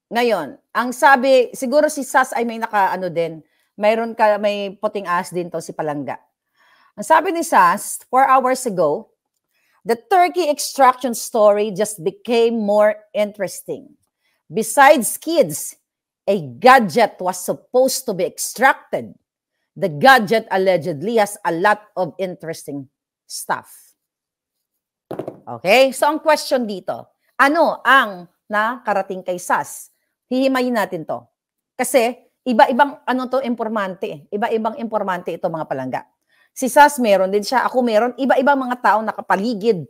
Ngayon, ang sabi, siguro si Sas ay may naka-ano din, may puting ahas din to si Palangga. Ang sabi ni Sas, 4 hours ago, the turkey extraction story just became more interesting. Besides kids, a gadget was supposed to be extracted. The gadget allegedly has a lot of interesting stuff. Okay? So, ang question dito, ano ang nakarating kay Sas? Hihimayin natin to. Kasi, iba-ibang informante. Iba-ibang informante ito, mga Palangga. Si Sas, meron din siya. Ako meron. Iba-ibang mga tao nakapaligid.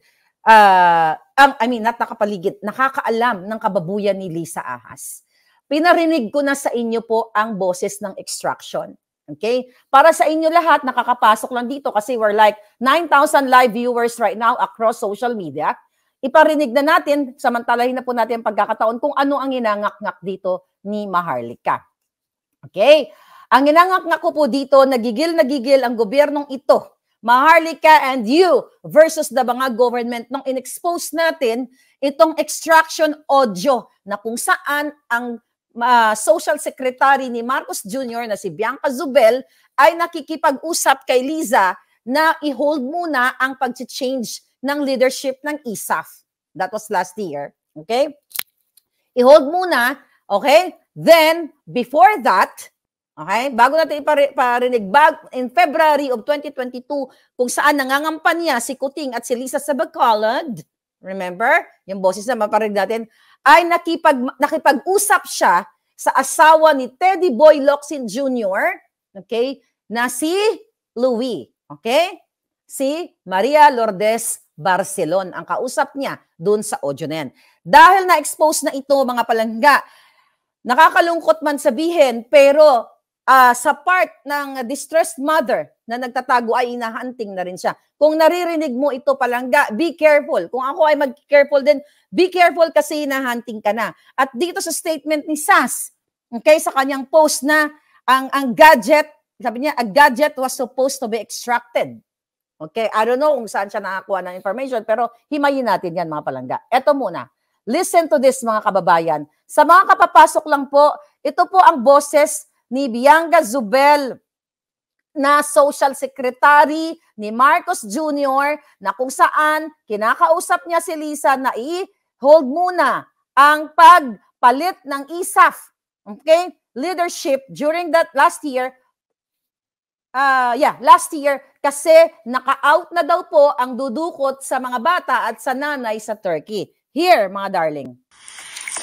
Nakapaligid. Nakakaalam ng kababuyan ni Lisa Ahas. Pinarinig ko na sa inyo po ang boses ng extraction. Okay? Para sa inyo lahat, nakakapasok lang dito kasi we're like 9,000 live viewers right now across social media. Iparinig na natin, samantalahin na po natin ang pagkakataon kung ano ang inangak-ngak dito ni Maharlika. Okay? Ang inangak-ngak ko po dito, nagigil ang gobyernong ito, Maharlika and you versus the mga government nung in-expose natin itong extraction audio na kung saan ang social secretary ni Marcos Jr. na si Bianca Zubel ay nakikipag-usap kay Liza na i-hold muna ang pag-change ng leadership ng ISAF. That was last year. Okay? I-hold muna. Okay? Then, before that, okay, bago natin iparinig, in February of 2022, kung saan nangangampanya si Kuting at si Lisa Sabacolod, remember? Yung boses na maparinig natin, ay nakipag-usap siya sa asawa ni Teddy Boy Locsin Jr., okay, na si Louie, okay? Si Maria Lourdes Barcelon, ang kausap niya doon sa audio na yan. Dahil na-expose na ito, mga Palangga, nakakalungkot man sabihin, pero sa part ng distressed mother na nagtatago ay inahunting na rin siya. Kung naririnig mo ito, Palangga, be careful. Kung ako ay mag-careful din, be careful kasi inahunting ka na. At dito sa statement ni Sas, okay, sa kanyang post na ang gadget, sabi niya, a gadget was supposed to be extracted. Okay, I don't know kung saan siya nakakuha ng information, pero himayin natin yan, mga Palangga. Ito muna. Listen to this, mga kababayan. Sa mga kapapasok lang po, ito po ang boses ni Bianca Zubel na social secretary ni Marcos Jr. na kung saan kinakausap niya si Lisa na i-hold muna ang pagpalit ng ISAF, okay, leadership during that last year, last year, kasi naka-out na daw po ang dudukot sa mga bata at sa nanay sa Turkey. Here, mga darling.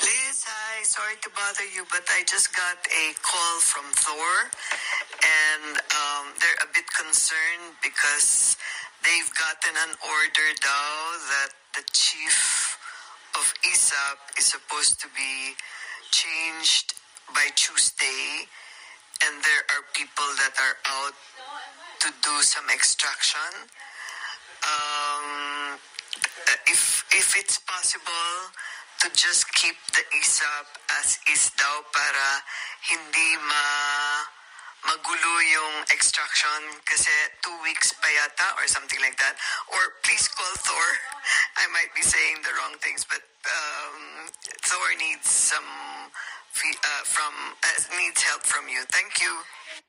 Liz, hi. Sorry to bother you, but I just got a call from Thor, and they're a bit concerned because they've gotten an order daw that the chief of ISAP is supposed to be changed by Tuesday, and there are people that are out to do some extraction. If it's possible to just keep the ISAP as is daw para hindi magulo yung extraction kasi 2 weeks pa yata or something like that. Or please call Thor. I might be saying the wrong things, but Thor needs some needs help from you. Thank you.